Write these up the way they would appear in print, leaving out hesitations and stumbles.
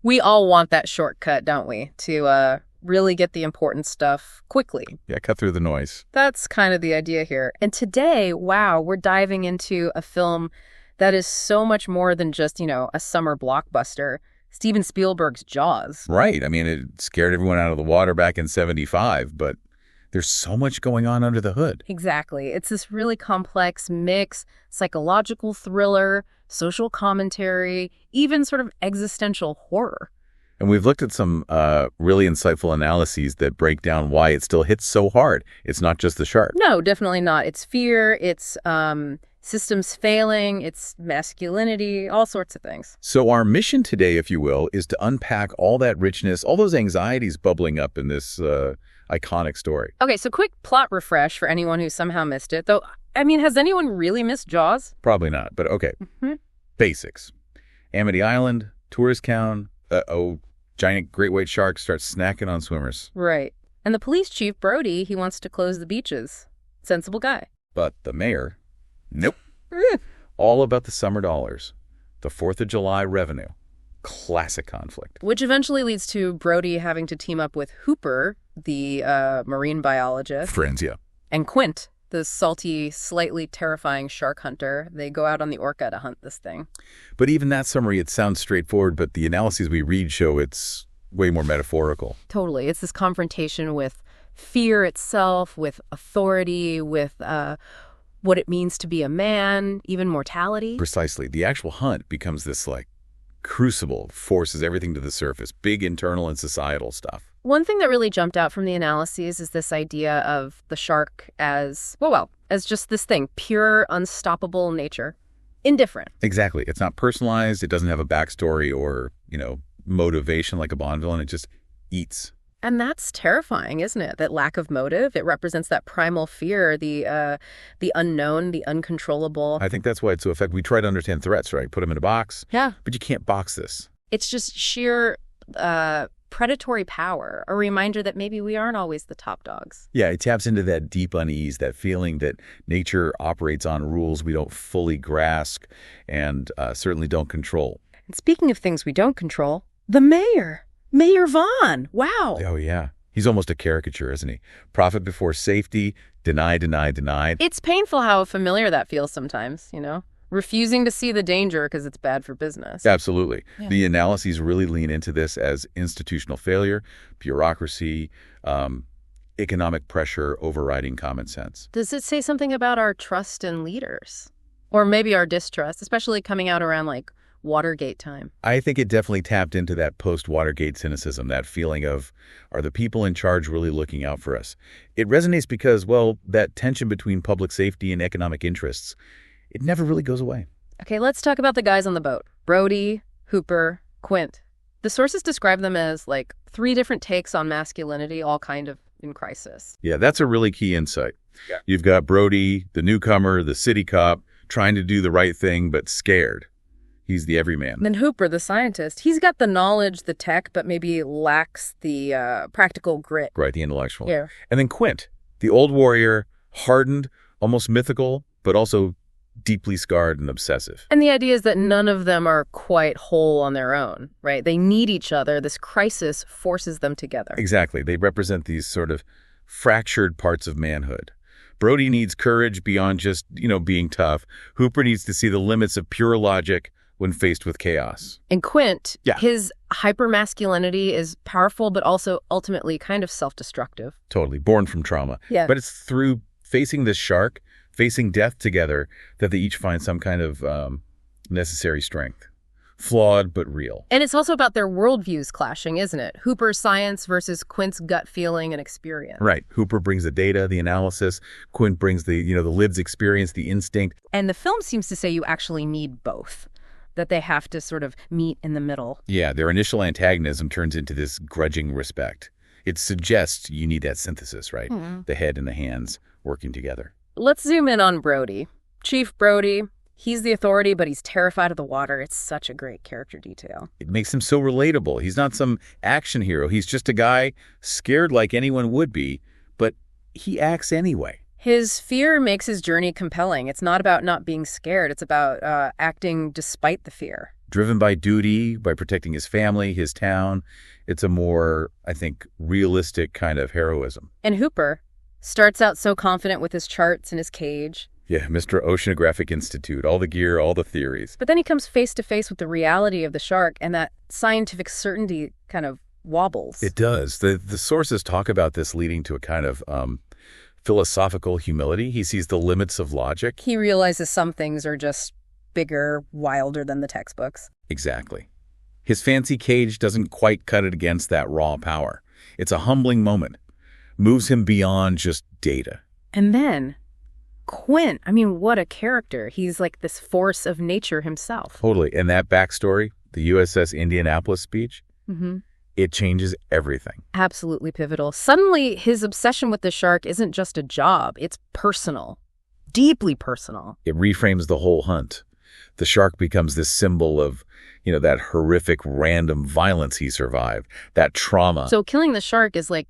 We all want that shortcut, don't we? To really get the important stuff quickly. Yeah, cut through the noise. That's kind of the idea here. And today, wow, we're diving into a film that is so much more than just, a summer blockbuster. Steven Spielberg's Jaws. Right. I mean, it scared everyone out of the water back in '75, but there's so much going on under the hood. Exactly. It's this really complex mix, psychological thriller, social commentary, even sort of existential horror. And we've looked at some really insightful analyses that break down why it still hits so hard. It's not just the shark. No, definitely not. It's fear, it's systems failing, it's masculinity, all sorts of things. So our mission today, if you will, is to unpack all that richness, all those anxieties bubbling up in this iconic story. Okay, so quick plot refresh for anyone who somehow missed it. Though, I mean, has anyone really missed Jaws? Probably not, but okay. Basics. Amity Island, tourist town, giant great white shark starts snacking on swimmers. Right. And the police chief, Brody, he wants to close the beaches. Sensible guy. But the mayor, nope. All about the summer dollars, the 4th of July revenue. Classic conflict. Which eventually leads to Brody having to team up with Hooper, the marine biologist. Friends, yeah. And Quint, the salty, slightly terrifying shark hunter. They go out on the orca to hunt this thing. But even that summary, it sounds straightforward, but the analyses we read show it's way more metaphorical. Totally. It's this confrontation with fear itself, with authority, with what it means to be a man, even mortality. Precisely. The actual hunt becomes this, crucible, forces everything to the surface, big internal and societal stuff. One thing that really jumped out from the analyses is this idea of the shark as, as just this thing, pure, unstoppable nature. Indifferent. Exactly. It's not personalized. It doesn't have a backstory or, motivation like a Bond villain. It just eats. And that's terrifying, isn't it? That lack of motive. It represents that primal fear, the unknown, the uncontrollable. I think that's why it's so effective. We try to understand threats, right? Put them in a box. Yeah. But you can't box this. It's just sheer predatory power, a reminder that maybe we aren't always the top dogs. Yeah, it taps into that deep unease, that feeling that nature operates on rules we don't fully grasp and certainly don't control. And speaking of things we don't control, the mayor. Mayor Vaughn. Wow. Oh, yeah. He's almost a caricature, isn't he? Profit before safety, deny. It's painful how familiar that feels sometimes, refusing to see the danger because it's bad for business. Absolutely. Yeah. The analyses really lean into this as institutional failure, bureaucracy, economic pressure overriding common sense. Does it say something about our trust in leaders? Or maybe our distrust, especially coming out around Watergate time? I think it definitely tapped into that post-Watergate cynicism, that feeling of, are the people in charge really looking out for us? It resonates because, that tension between public safety and economic interests, it never really goes away. Okay, let's talk about the guys on the boat. Brody, Hooper, Quint. The sources describe them as 3 different takes on masculinity, all kind of in crisis. Yeah, that's a really key insight. Yeah. You've got Brody, the newcomer, the city cop, trying to do the right thing, but scared. He's the everyman. Then Hooper, the scientist, he's got the knowledge, the tech, but maybe lacks the practical grit. Right, the intellectual. Yeah. And then Quint, the old warrior, hardened, almost mythical, but also deeply scarred and obsessive. And the idea is that none of them are quite whole on their own, right? They need each other. This crisis forces them together. Exactly. They represent these sort of fractured parts of manhood. Brody needs courage beyond just, being tough. Hooper needs to see the limits of pure logic when faced with chaos. And Quint, yeah. His hypermasculinity is powerful, but also ultimately kind of self-destructive. Totally. Born from trauma. Yeah. But it's through facing this shark, facing death together, that they each find some kind of necessary strength. Flawed, but real. And it's also about their worldviews clashing, isn't it? Hooper's science versus Quint's gut feeling and experience. Right. Hooper brings the data, the analysis. Quint brings the lived experience, the instinct. And the film seems to say you actually need both, that they have to sort of meet in the middle. Yeah, their initial antagonism turns into this grudging respect. It suggests you need that synthesis, right? Mm-hmm. The head and the hands working together. Let's zoom in on Brody. Chief Brody, he's the authority, but he's terrified of the water. It's such a great character detail. It makes him so relatable. He's not some action hero. He's just a guy scared like anyone would be, but he acts anyway. His fear makes his journey compelling. It's not about not being scared. It's about acting despite the fear. driven by duty, by protecting his family, his town. It's a more, I think, realistic kind of heroism. And Hooper starts out so confident with his charts and his cage. Yeah, Mr. Oceanographic Institute, all the gear, all the theories. But then he comes face to face with the reality of the shark, and that scientific certainty kind of wobbles. It does. The sources talk about this leading to a kind of philosophical humility. He sees the limits of logic. He realizes some things are just bigger, wilder than the textbooks. Exactly. His fancy cage doesn't quite cut it against that raw power. It's a humbling moment. Moves him beyond just data. And then Quint, I mean, what a character. He's like this force of nature himself. Totally. And that backstory, the USS Indianapolis speech, it changes everything. Absolutely pivotal. Suddenly, his obsession with the shark isn't just a job. It's personal. Deeply personal. It reframes the whole hunt. The shark becomes this symbol of, that horrific random violence he survived, that trauma. So killing the shark is like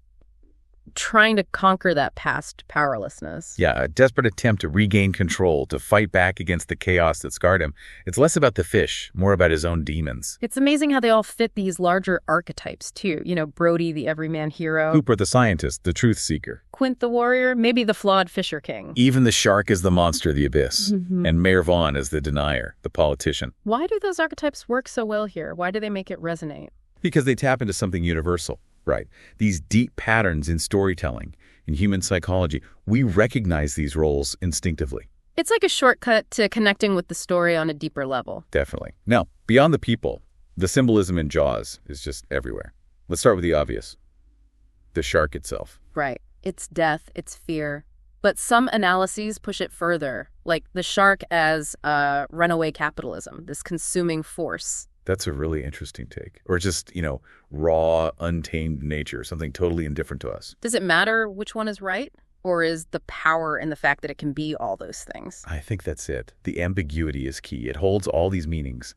trying to conquer that past powerlessness. Yeah, a desperate attempt to regain control, to fight back against the chaos that scarred him. It's less about the fish, more about his own demons. It's amazing how they all fit these larger archetypes, too. Brody, the everyman hero. Hooper, the scientist, the truth seeker. Quint, the warrior, maybe the flawed fisher king. Even the shark is the monster of the abyss. And Mayor Vaughn is the denier, the politician. Why do those archetypes work so well here? Why do they make it resonate? Because they tap into something universal. Right. These deep patterns in storytelling, in human psychology, we recognize these roles instinctively. It's like a shortcut to connecting with the story on a deeper level. Definitely. Now, beyond the people, the symbolism in Jaws is just everywhere. Let's start with the obvious. The shark itself. Right. It's death, it's fear. But some analyses push it further, like the shark as runaway capitalism, this consuming force. That's a really interesting take. Or just, raw, untamed nature, something totally indifferent to us. Does it matter which one is right? Or is the power in the fact that it can be all those things? I think that's it. The ambiguity is key. It holds all these meanings.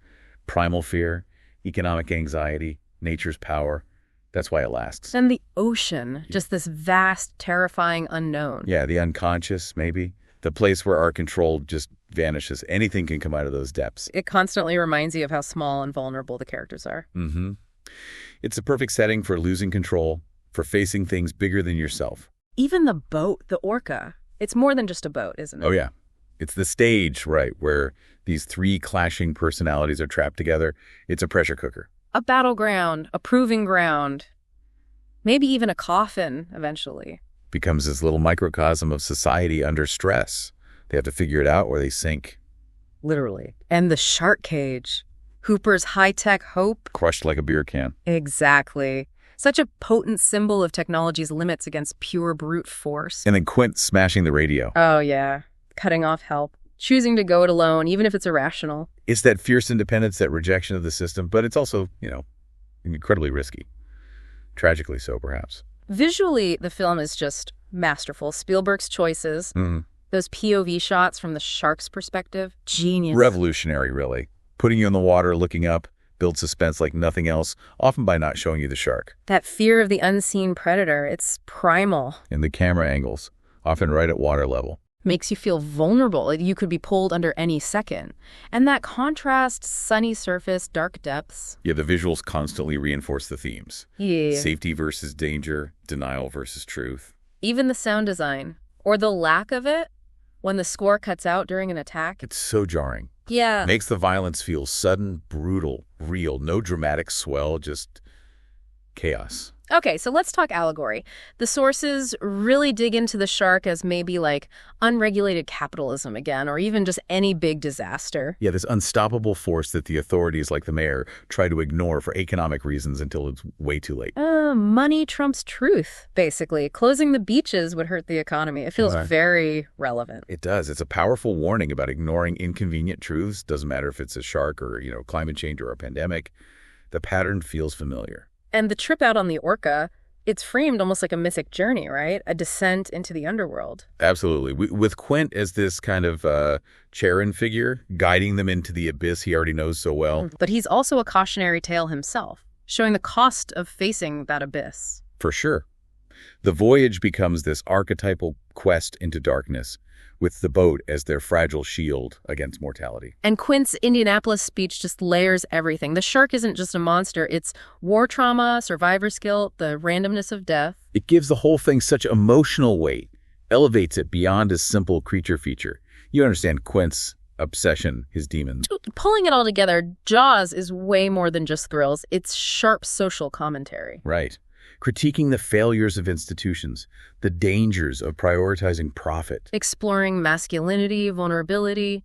Primal fear, economic anxiety, nature's power. That's why it lasts. And the ocean, just this vast, terrifying unknown. Yeah, the unconscious, maybe. The place where our control just vanishes. Anything can come out of those depths. It constantly reminds you of how small and vulnerable the characters are. It's a perfect setting for losing control, for facing things bigger than yourself. Even the boat, the orca, it's more than just a boat, isn't it? Oh, yeah. It's the stage, right, where these three clashing personalities are trapped together. It's a pressure cooker. A battleground, a proving ground, maybe even a coffin eventually. Becomes this little microcosm of society under stress. They have to figure it out or they sink. Literally. And the shark cage. Hooper's high-tech hope. Crushed like a beer can. Exactly. Such a potent symbol of technology's limits against pure brute force. And then Quint smashing the radio. Oh, yeah. Cutting off help. Choosing to go it alone, even if it's irrational. It's that fierce independence, that rejection of the system, but it's also, incredibly risky. Tragically so, perhaps. Visually, the film is just masterful. Spielberg's choices, those POV shots from the shark's perspective, genius. Revolutionary, really. Putting you in the water, looking up, build suspense like nothing else, often by not showing you the shark. That fear of the unseen predator, it's primal. And the camera angles, often right at water level. Makes you feel vulnerable. You could be pulled under any second. And that contrast, sunny surface, dark depths. Yeah, the visuals constantly reinforce the themes. Yeah. Safety versus danger, denial versus truth. Even the sound design, or the lack of it, when the score cuts out during an attack. It's so jarring. Yeah. Makes the violence feel sudden, brutal, real. No dramatic swell, just chaos. Okay, so let's talk allegory. The sources really dig into the shark as maybe like unregulated capitalism again, or even just any big disaster. Yeah, this unstoppable force that the authorities like the mayor try to ignore for economic reasons until it's way too late. Money trumps truth, basically. Closing the beaches would hurt the economy. It feels very relevant. It does. It's a powerful warning about ignoring inconvenient truths. Doesn't matter if it's a shark or, climate change or a pandemic. The pattern feels familiar. And the trip out on the orca, it's framed almost like a mythic journey, right? A descent into the underworld. Absolutely. With Quint as this kind of Charon figure, guiding them into the abyss he already knows so well. But he's also a cautionary tale himself, showing the cost of facing that abyss. For sure. The voyage becomes this archetypal quest into darkness, with the boat as their fragile shield against mortality. And Quint's Indianapolis speech just layers everything. The shark isn't just a monster. It's war trauma, survivor's guilt, the randomness of death. It gives the whole thing such emotional weight, elevates it beyond a simple creature feature. You understand Quint's obsession, his demons. Pulling it all together, Jaws is way more than just thrills. It's sharp social commentary. Right. Critiquing the failures of institutions, the dangers of prioritizing profit. Exploring masculinity, vulnerability,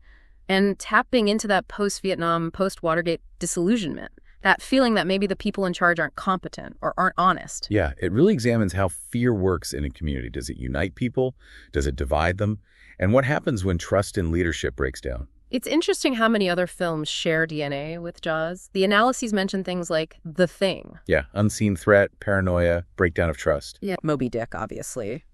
and tapping into that post-Vietnam, post-Watergate disillusionment. That feeling that maybe the people in charge aren't competent or aren't honest. Yeah, it really examines how fear works in a community. Does it unite people? Does it divide them? And what happens when trust in leadership breaks down? It's interesting how many other films share DNA with Jaws. The analyses mention things like The Thing. Yeah, unseen threat, paranoia, breakdown of trust. Yeah, Moby Dick, obviously.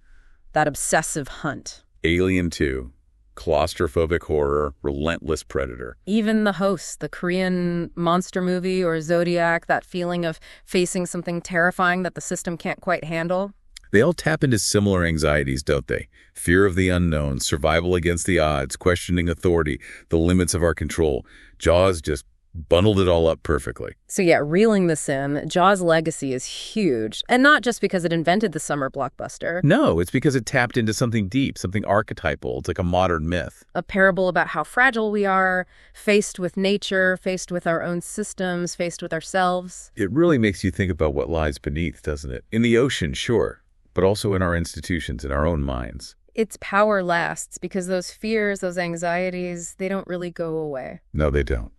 That obsessive hunt. Alien 2, claustrophobic horror, relentless predator. Even The Host, the Korean monster movie, or Zodiac, that feeling of facing something terrifying that the system can't quite handle. They all tap into similar anxieties, don't they? Fear of the unknown, survival against the odds, questioning authority, the limits of our control. Jaws just bundled it all up perfectly. So yeah, reeling this in, Jaws' legacy is huge. And not just because it invented the summer blockbuster. No, it's because it tapped into something deep, something archetypal. It's like a modern myth. A parable about how fragile we are, faced with nature, faced with our own systems, faced with ourselves. It really makes you think about what lies beneath, doesn't it? In the ocean, sure, but also in our institutions, in our own minds. Its power lasts because those fears, those anxieties, they don't really go away. No, they don't.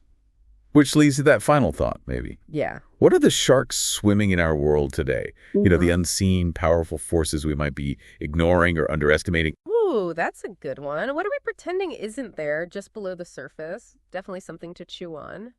Which leads to that final thought, maybe. Yeah. What are the sharks swimming in our world today? You know, the unseen, powerful forces we might be ignoring or underestimating. Ooh, that's a good one. What are we pretending isn't there just below the surface? Definitely something to chew on.